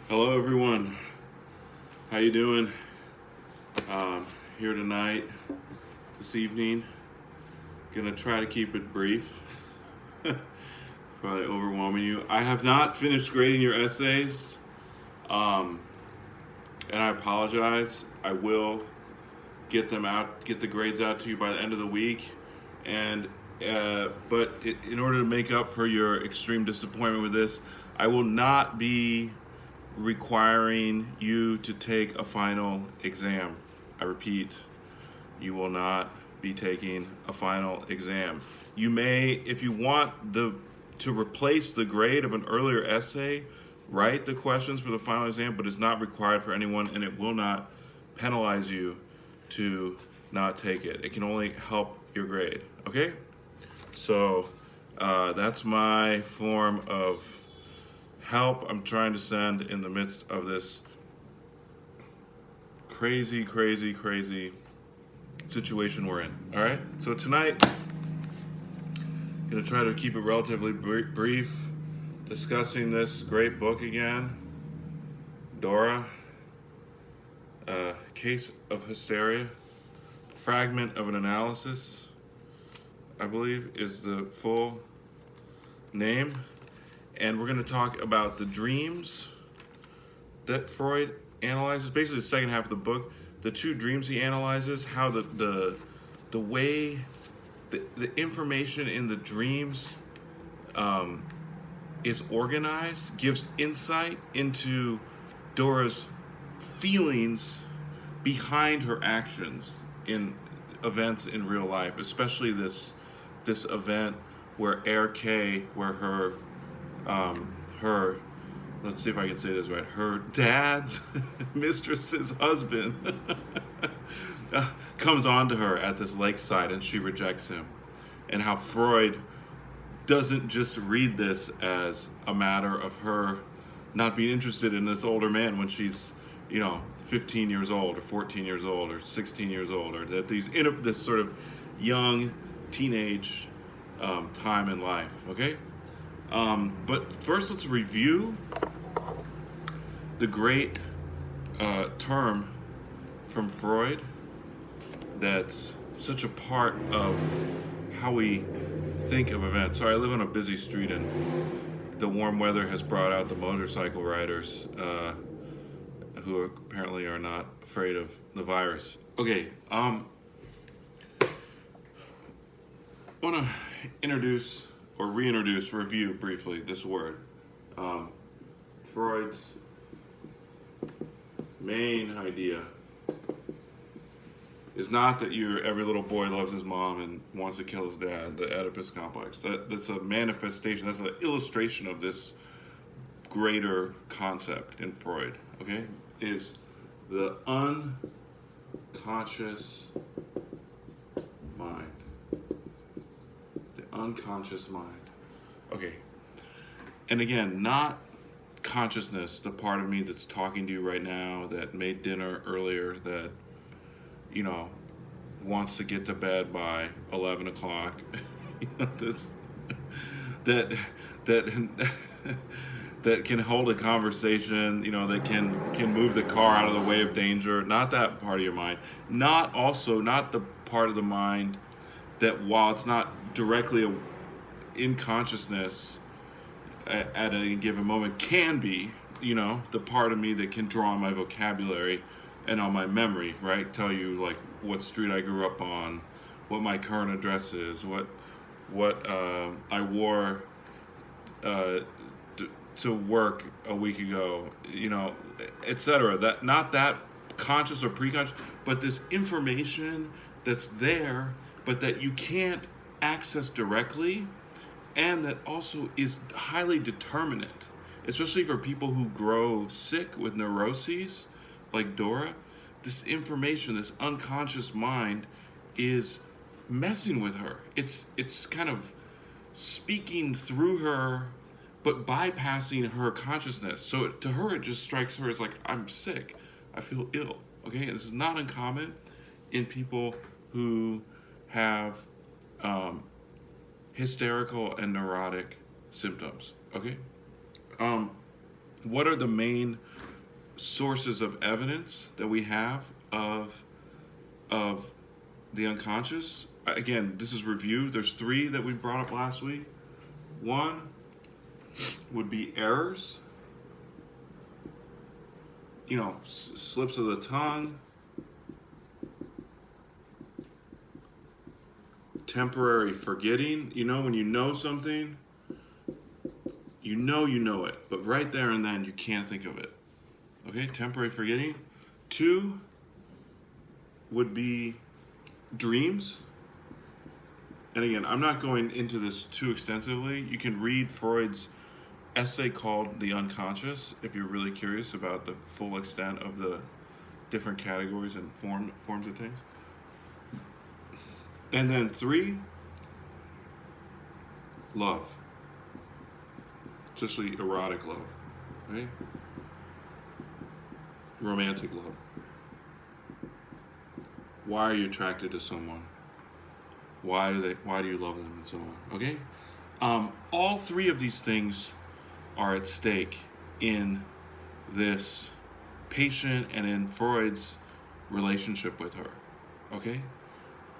Hello, everyone. How you doing? Here tonight, this evening. Gonna try to keep it brief. Probably overwhelming you. I have not finished grading your essays, um, and I apologize. I will get the grades out to you by the end of the week, and in order to make up for your extreme disappointment with this, I will not be requiring you to take a final exam. I repeat, you will not be taking a final exam. You may, if you want to replace the grade of an earlier essay, write the questions for the final exam, but it's not required for anyone, and it will not penalize you to not take it. It can only help your grade. Okay? So that's my form of help I'm trying to send in the midst of this crazy situation we're in. All right? So tonight, I'm going to try to keep it relatively brief, discussing this great book again, Dora, Case of Hysteria, Fragment of an Analysis, I believe is the full name. And we're going to talk about the dreams that Freud analyzes. Basically, the second half of the book, the two dreams he analyzes, how the way the information in the dreams is organized, gives insight into Dora's feelings behind her actions in events in real life, especially this event where where her, let's see if I can say this right, her dad's mistress's husband comes on to her at this lakeside and she rejects him. And how Freud doesn't just read this as a matter of her not being interested in this older man when she's, 15 years old or 14 years old or 16 years old, or that this sort of young teenage time in life, okay? But first, let's review the great term from Freud that's such a part of how we think of events. Sorry, I live on a busy street, and the warm weather has brought out the motorcycle riders who apparently are not afraid of the virus. Okay, I want to introduce or review briefly this word. Freud's main idea is not that every little boy loves his mom and wants to kill his dad, the Oedipus complex. That's a manifestation, that's an illustration of this greater concept in Freud, okay? Is the unconscious mind. The unconscious mind. Okay. And again, not consciousness, the part of me that's talking to you right now, that made dinner earlier, that, wants to get to bed by 11 o'clock. This, that, that can hold a conversation, that can move the car out of the way of danger. Not that part of your mind. Not the part of the mind that, while it's not directly in consciousness at any given moment, can be, the part of me that can draw on my vocabulary and on my memory, right? Tell you like what street I grew up on, what my current address is, what I wore to work a week ago, etc. That, not that conscious or preconscious, but this information that's there, but that you can't access directly, and that also is highly determinate, especially for people who grow sick with neuroses like Dora. This information, this unconscious mind, is messing with her. It's kind of speaking through her, but bypassing her consciousness. So to her, it just strikes her as like, I'm sick, I feel ill. Okay, and this is not uncommon in people who have hysterical and neurotic symptoms. Okay, what are the main sources of evidence that we have of the unconscious. Again, this is review. There's 3 that we brought up last week. 1 would be errors, slips of the tongue, temporary forgetting. When you know something, you know it, but right there and then you can't think of it. Okay, temporary forgetting. 2 would be dreams. And again, I'm not going into this too extensively. You can read Freud's essay called The Unconscious if you're really curious about the full extent of the different categories and forms of things. And then 3, love. Especially erotic love, right? Romantic love. Why are you attracted to someone? Why do you love them, and so on? Okay, all 3 of these things are at stake in this patient and in Freud's relationship with her. Okay,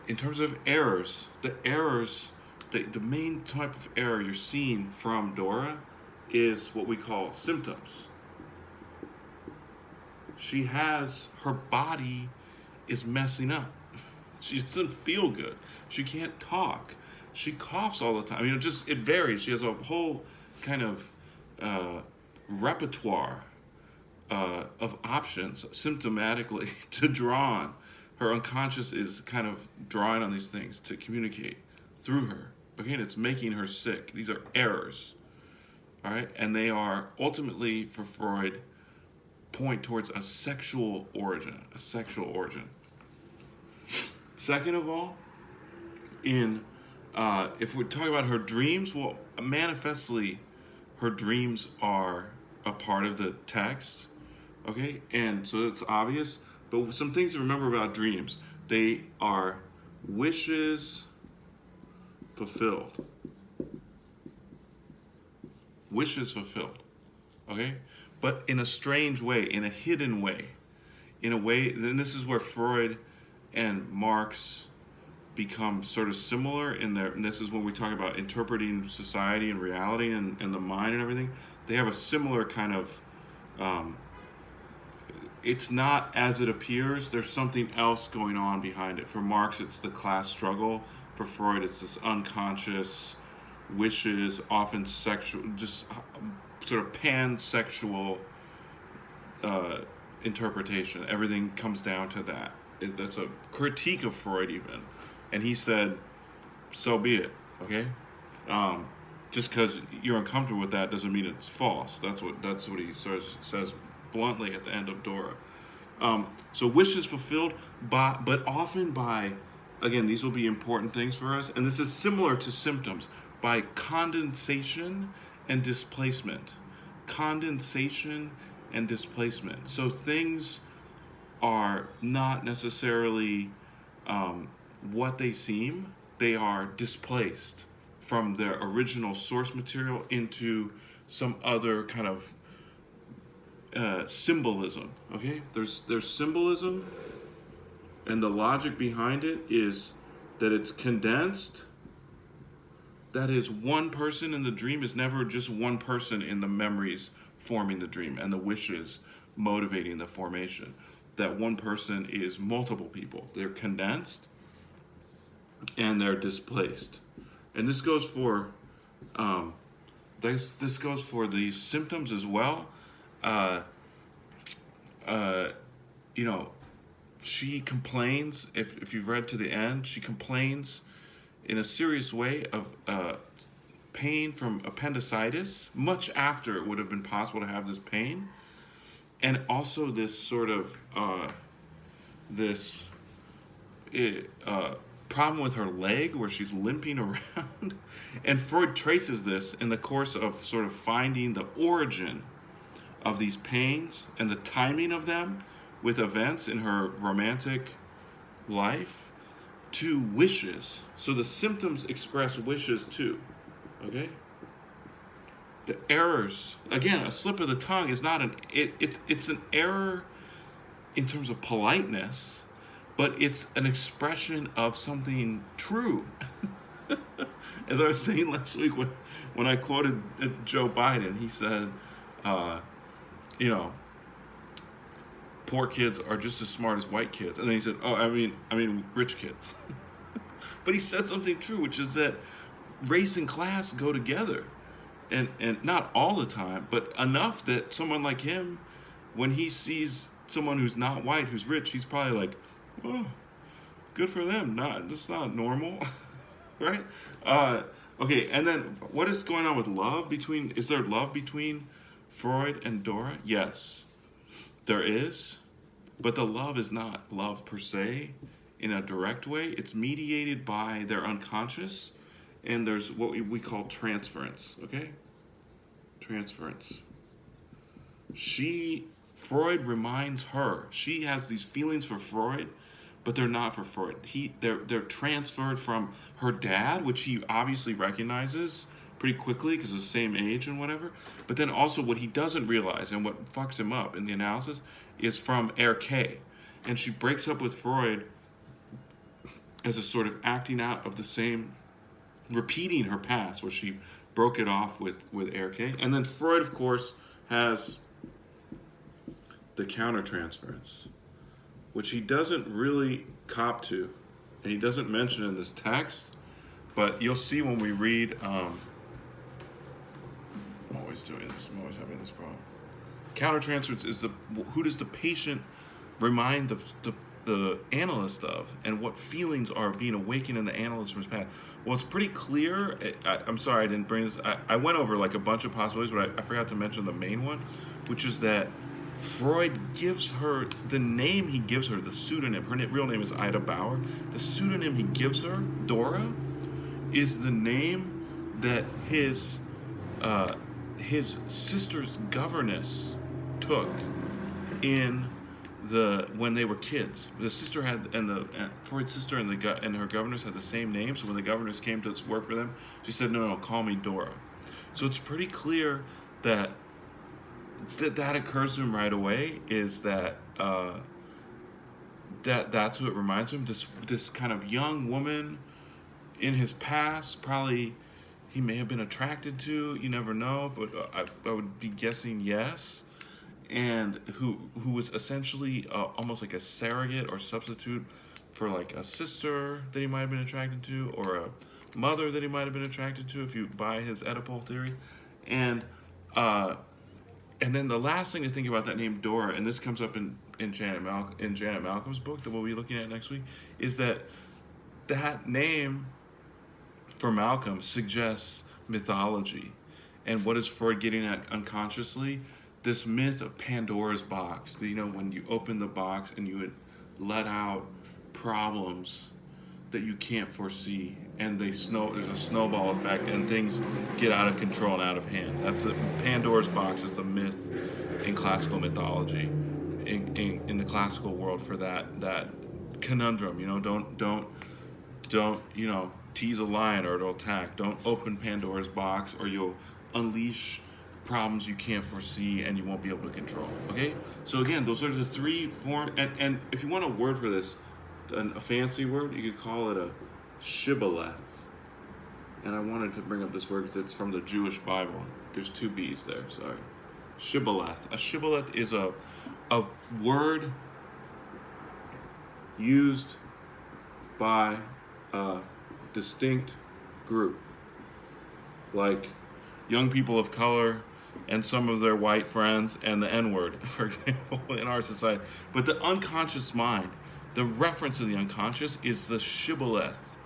in terms of errors, the main type of error you're seeing from Dora is what we call symptoms. Her body is messing up. She doesn't feel good. She can't talk. She coughs all the time. It varies. She has a whole kind of repertoire of options symptomatically to draw on. Her unconscious is kind of drawing on these things to communicate through her. Okay, and it's making her sick. These are errors. All right, and they are ultimately, for Freud, point towards a sexual origin. Second of all, if we talk about her dreams, well, manifestly, her dreams are a part of the text, okay? And so it's obvious, but some things to remember about dreams. They are wishes fulfilled. Wishes fulfilled, okay? But in a strange way, in a hidden way. In a way, and this is where Freud and Marx become sort of similar and this is when we talk about interpreting society and reality and the mind and everything. They have a similar kind of, it's not as it appears. There's something else going on behind it. For Marx, it's the class struggle. For Freud, it's this unconscious wishes, often sexual, just sort of pansexual interpretation. Everything comes down to that. That's a critique of Freud even. And he said, so be it, okay? Just because you're uncomfortable with that doesn't mean it's false. That's what he says bluntly at the end of Dora. So wishes fulfilled, but often by, again, these will be important things for us, and this is similar to symptoms, by condensation and displacement. Condensation and displacement. So things are not necessarily what they seem. They are displaced from their original source material into some other kind of symbolism. Okay, there's symbolism, and the logic behind it is that it's condensed. That is, one person in the dream is never just one person in the memories forming the dream and the wishes motivating the formation. That one person is multiple people. They're condensed and they're displaced. And this goes for this goes for the symptoms as well. She complains, if you've read to the end, she complains in a serious way of pain from appendicitis, much after it would have been possible to have this pain. And also this sort of problem with her leg where she's limping around. And Freud traces this in the course of sort of finding the origin of these pains and the timing of them with events in her romantic life to wishes. So the symptoms express wishes too, okay? The errors, again, a slip of the tongue is not it's an error in terms of politeness, but it's an expression of something true. As I was saying last week when I quoted Joe Biden, he said, uh, you know, poor kids are just as smart as white kids, and then he said, oh, I mean rich kids. But he said something true, which is that race and class go together, and not all the time, but enough that someone like him, when he sees someone who's not white, who's rich, he's probably like, oh, good for them. That's not normal, right? Okay, and then what is going on with love between? Is there love between Freud and Dora? Yes, there is, but the love is not love per se in a direct way. It's mediated by their unconscious, and there's what we call transference. Okay, transference. Freud reminds her. She has these feelings for Freud, but they're not for Freud. They're transferred from her dad, which he obviously recognizes pretty quickly because of the same age and whatever. But then also what he doesn't realize and what fucks him up in the analysis is from RK. And she breaks up with Freud as a sort of acting out of the same, repeating her past where she broke it off with RK. And then Freud, of course, has the countertransference, which he doesn't really cop to, and he doesn't mention in this text, but you'll see when we read, I'm always doing this, I'm always having this problem. Countertransference is who does the patient remind the analyst of, and what feelings are being awakened in the analyst from his past. Well, it's pretty clear, I'm sorry I didn't bring this, I went over like a bunch of possibilities, but I forgot to mention the main one, which is that Freud gives her, the name he gives her, the pseudonym, her real name is Ida Bauer, the pseudonym he gives her, Dora, is the name that his sister's governess took when they were kids. The sister had, and Freud's sister and her governess had the same name, so when the governess came to work for them, she said, no, call me Dora. So it's pretty clear that occurs to him right away, is that that's who it reminds him. This kind of young woman in his past, probably he may have been attracted to. You never know, but I would be guessing yes. And who was essentially almost like a surrogate or substitute for like a sister that he might have been attracted to, or a mother that he might have been attracted to, if you buy his Oedipal theory, and then the last thing to think about that name Dora, and this comes up in Janet Malcolm's book that we'll be looking at next week, is that name for Malcolm suggests mythology. And what is Freud getting at unconsciously? This myth of Pandora's box. When you open the box and you would let out problems that you can't foresee, and there's a snowball effect, and things get out of control and out of hand. That's Pandora's box is the myth in classical mythology, in the classical world, for that conundrum. Don't tease a lion or it'll attack. Don't open Pandora's box or you'll unleash problems you can't foresee and you won't be able to control. Okay, so again, those are the three forms. And if you want a word for this, a fancy word, you could call it a shibboleth. And I wanted to bring up this word because it's from the Jewish Bible. There's two B's there, sorry. Shibboleth. A shibboleth is a word used by a distinct group, like young people of color and some of their white friends and the N-word, for example, in our society. But the unconscious mind, the reference to the unconscious, is the shibboleth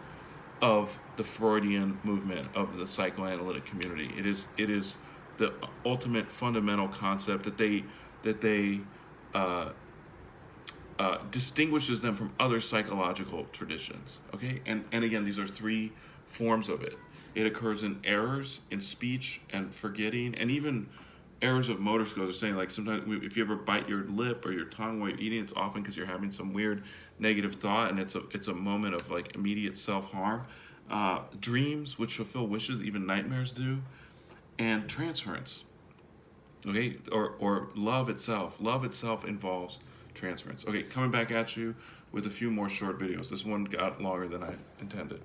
of the Freudian movement, of the psychoanalytic community. It is the ultimate fundamental concept that they distinguishes them from other psychological traditions. Okay, and again, these are three forms of it. It occurs in errors in speech and forgetting, and even errors of motor skills. Are saying, like, sometimes if you ever bite your lip or your tongue while you're eating, it's often because you're having some weird negative thought, and it's a moment of like immediate self-harm. Dreams, which fulfill wishes, even nightmares do. and transference. Okay, or love itself. Love itself involves transference. Okay, coming back at you with a few more short videos. This one got longer than I intended.